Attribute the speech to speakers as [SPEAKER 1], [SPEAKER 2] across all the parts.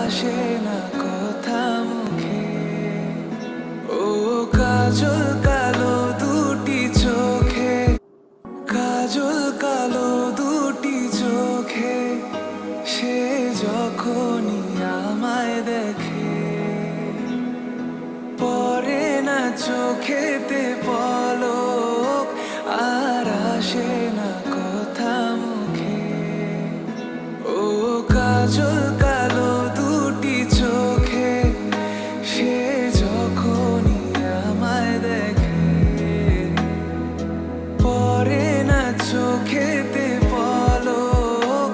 [SPEAKER 1] আসে না কথা মুখে। ও কাজল কালো দুটি চোখে, কাজল কালো দুটি চোখে, সে যখনই আমায় দেখে পরে না চোখেতে পলক, আর আসে না কথা মুখে। ও কাজল কালো দুটি চোখে, সে যখনই আমায় দেখে পরে না চোখেতে পলক,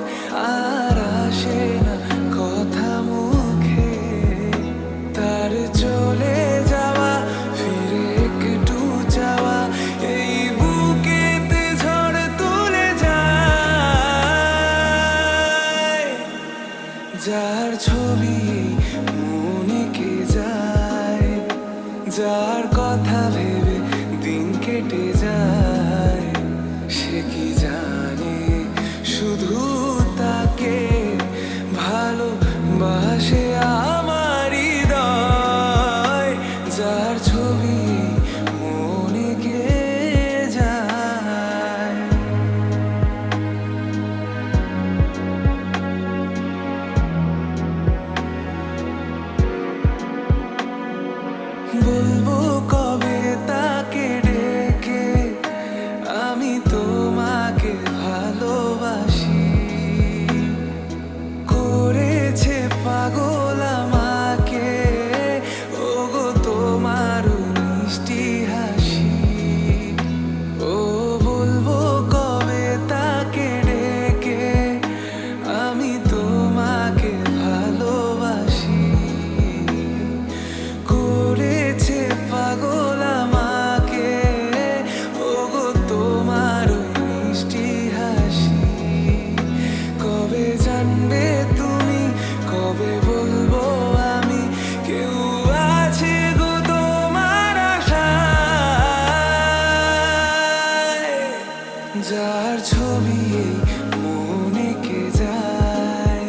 [SPEAKER 1] আর আসে না কথা মুখে। তার চলে যাওয়া, ফিরে একটু যাওয়া, এই বুকেতে ঝড় তুলে যায়। যার ছবি মনে কে যায়, যার কথা ভেবে দিন কেটে যায়, সে কি জানে শুধু তাকে ভালোবাসে আমার হৃদয়। যার ছবি মনে কে যায়। বলবো কবে তাকে ডেকে আমি তোমাকে ভালোবাসি, করেছে পাগল আমাকে ওগো তোমার মিষ্টি হাসি। ও বলবো কবে তাকে ডেকে আমি তোমাকে ভালোবাসি, করেছে পাগল আমাকে ওগো তোমার মিষ্টি হাসি। কবে জানবে তুমি, কবে বলবো আমি, কেউ আছে গো তোমার আশায়। যার ছবি মনে কে যায়,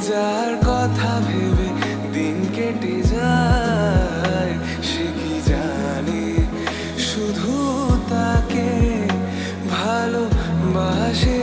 [SPEAKER 1] যার কথা ভেবে দিন কেটে যায়, সে কি জানে শুধু তাকে ভালোবাসে